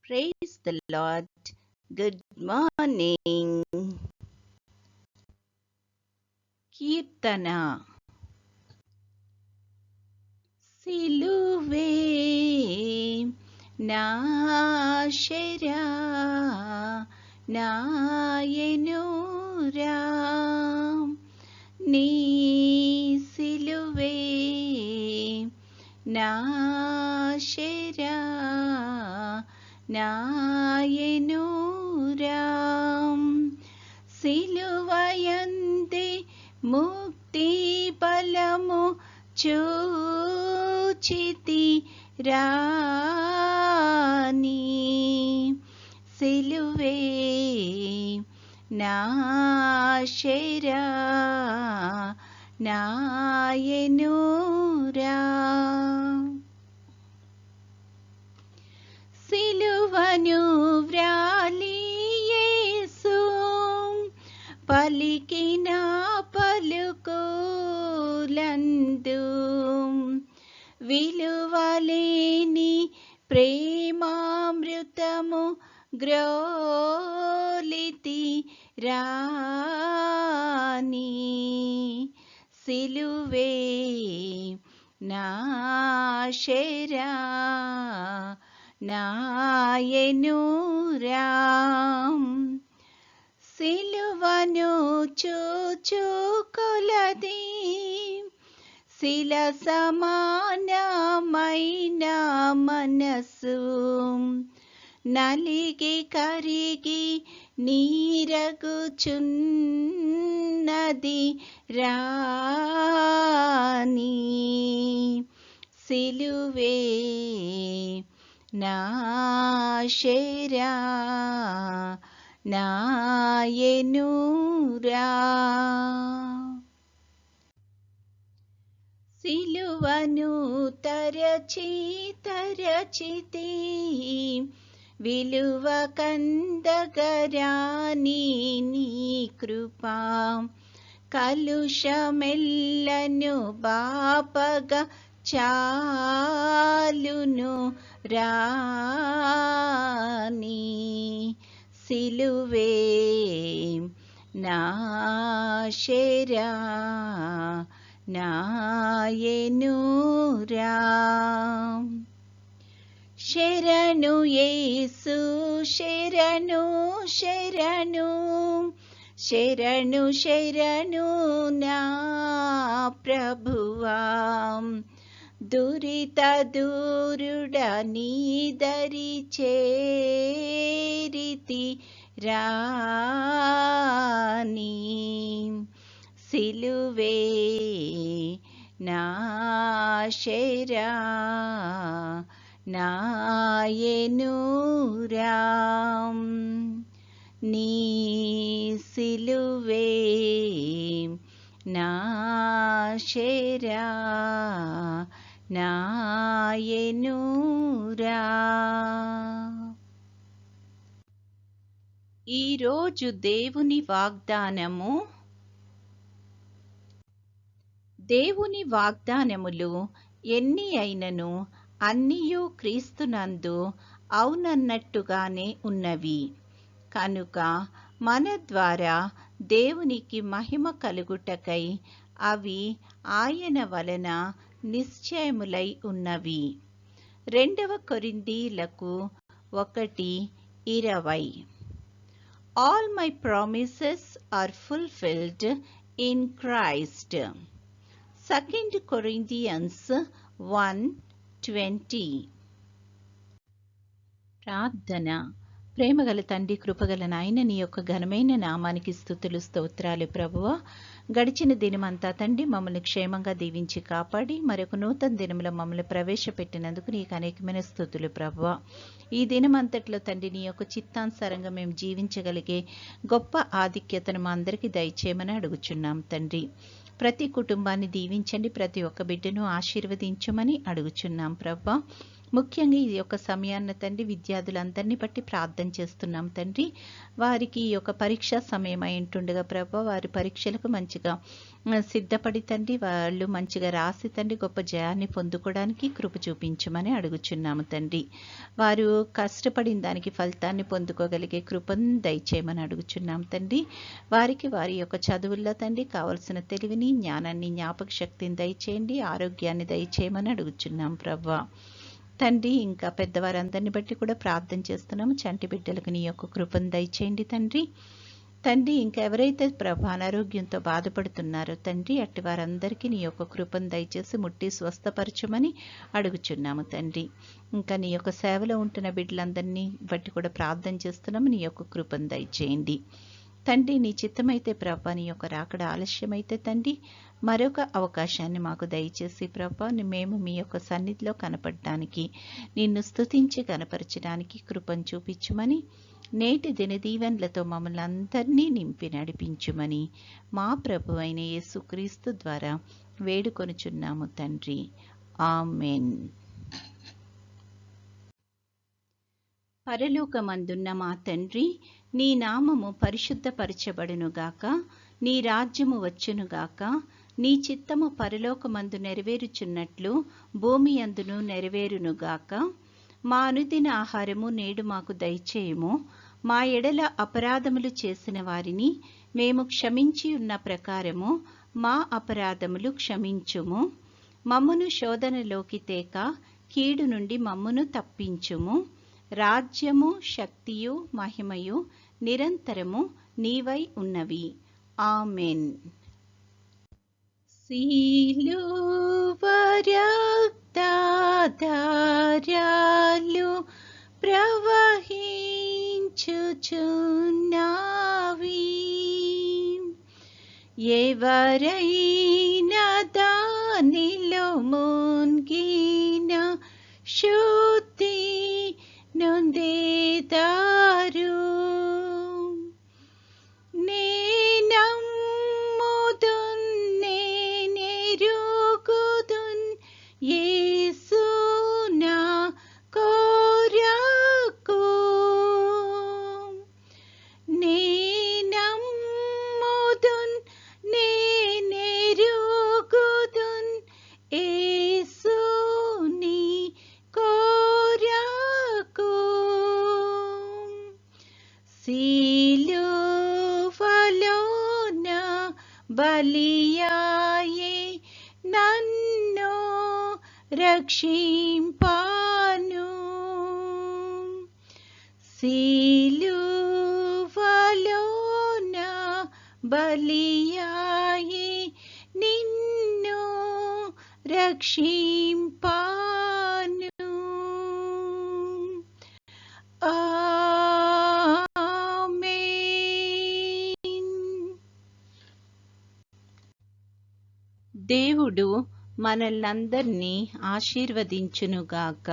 Praise the Lord. Good morning. కీర్తన. సిలువే నాశరా నాయనురా, నీ సిలువే నాశరా నాయనురా, సిలువయందే ముక్తి బలము చూచితి రాని, సిలువే నాశరా నాయనురా. సిలువను వ్రాలి యేసు పలికిన పలుకులందు, విలువలేని ప్రేమామృతము గ్రోలితి రాని, సిలువే నాశరా నాయనురా. సిలువను చూచుకొలది శిల సమానమైన మనసు, నలిగి కరిగి నీరగుచున్నది రాని, సిలువే నాశరా నాయనురా. సిలువను తరచితి విలువ కందగరాని నీ కృపా, కలుషమెల్లను బాపగా చాలును రాని, సిలువే నాశరా నాయనురా. శరణు యేసు శరణు శరణు, శరణు శరణు నా ప్రభువా, దురిత దూరుడ నీదరి చేరితి రాని, సిలువే నాశరా నాయనురా. నీ సిలువే నాశరా నాయనురా. ఈరోజు దేవుని వాగ్దానము. దేవుని వాగ్దానములు ఎన్ని అయినను అన్నియు క్రీస్తునందు అవునన్నట్టుగానే ఉన్నవి. కనుక మన ద్వారా దేవునికి మహిమ కలుగుటకై అవి ఆయన వలన నిశ్చయములై ఉన్నవి. 2 కొరింథీయులకు 1:20. All my promises are fulfilled in Christ. 2 Corinthians 1:20. ప్రార్థన. ప్రేమగల తండ్రి, కృపగల నాయన, నీ యొక్క ఘనమైన నామానికి స్తుతులు స్తోత్రాలు ప్రభువా. గడిచిన దినమంతా తండ్రి మమ్మల్ని క్షేమంగా దీవించి కాపాడి మరొక నూతన దినంలో మమ్మల్ని ప్రవేశపెట్టినందుకు నీకు అనేకమైన స్తుతులు ప్రభువా. ఈ దినమంతట్లో తండ్రి నీ యొక్క చిత్తానుసారంగా మేము జీవించగలిగే గొప్ప ఆధిక్యతను మా అందరికీ దయచేయమని అడుగుచున్నాం తండ్రి. ప్రతి కుటుంబాన్ని దీవించండి, ప్రతి ఒక్క బిడ్డను ఆశీర్వదించమని అడుగుచున్నాం ప్రభువా. ముఖ్యంగా ఈ యొక్క సమయాన్న తండ్రి విద్యార్థులందరినీ బట్టి ప్రార్థన చేస్తున్నాం తండ్రి. వారికి ఈ యొక్క పరీక్షా సమయం అయి ఉంటుండగా ప్రభా వారి పరీక్షలకు మంచిగా సిద్ధపడి తండ్రి వాళ్ళు మంచిగా రాసి తండ్రి గొప్ప జయాన్ని పొందుకోవడానికి కృప చూపించమని అడుగుచున్నాము తండ్రి. వారు కష్టపడిన దానికి ఫలితాన్ని పొందుకోగలిగే కృపను దయచేయమని అడుగుచున్నాం తండ్రి. వారికి వారి యొక్క చదువుల్లో తండ్రి కావలసిన తెలివిని, జ్ఞానాన్ని, జ్ఞాపక శక్తిని దయచేయండి, ఆరోగ్యాన్ని దయచేయమని అడుగుచున్నాం ప్రభా తండ్రి. ఇంకా పెద్దవారందరిని బట్టి కూడా ప్రార్థన చేస్తున్నాము. చంటి బిడ్డలకు నీ యొక్క కృపను దయచేయండి తండ్రి. తండ్రి ఇంకా ఎవరైతే ప్రభా అనారోగ్యంతో బాధపడుతున్నారో తండ్రి అట్టి వారందరికీ నీ యొక్క కృపను దయచేసి ముట్టి స్వస్థపరచమని అడుగుచున్నాము తండ్రి. ఇంకా నీ యొక్క సేవలో ఉంటున్న బిడ్డలందరినీ బట్టి కూడా ప్రార్థన చేస్తున్నాము. నీ యొక్క కృపను దయచేయండి తండ్రి. నీ చిత్తమైతే ప్రభా నీ యొక్క రాకడ ఆలస్యమైతే తండ్రి మరొక అవకాశాన్ని మాకు దయచేసి ప్రభా మేము మీ యొక్క సన్నిధిలో కనపడడానికి, నిన్ను స్తుతించి కనపరచడానికి కృపను చూపించుమని, నేటి దిన దీవెనలతో మమ్మల్ని అందరినీ నింపి నడిపించుమని మా ప్రభు అయిన యేసుక్రీస్తు ద్వారా వేడుకొనుచున్నాము తండ్రి. ఆమెన్. పరలోకమందున్న మా తండ్రి, నీ నామము పరిశుద్ధపరచబడునుగాక, నీ రాజ్యము వచ్చునుగాక, నీ చిత్తము పరలోకమందు నెరవేరుచున్నట్లు భూమి అందును నెరవేరునుగాక. మా అనుదిన ఆహారము నేడు మాకు దయచేయము. మా ఎడల అపరాధములు చేసిన వారిని మేము క్షమించి ఉన్న ప్రకారము మా అపరాధములు క్షమించుము. మమ్మును శోధనలోకి తేక కీడు నుండి మమ్మును తప్పించుము. రాజ్యము, శక్తియు, మహిమయు నిరంతరము నీవై ఉన్నవి. ఆమెన్. సిలువ రక్తధారలు ప్రవహించుచున్నవి. ఎవరైనా దానిలో మునిగిన శుద్ధి నొందేదారు. యేసు నా కొరకు నేనమ్ముదున్ నేనెరుగుదున్ యేసు నీ కొరకు. సిలువలోన బలియాయే నన్ను రక్షింపాను. సిలువలోన బలియాయే నిన్ను రక్షింపాను. ఆమేన్. దేవుడు మనల్నందరినీ ఆశీర్వదించునుగాక.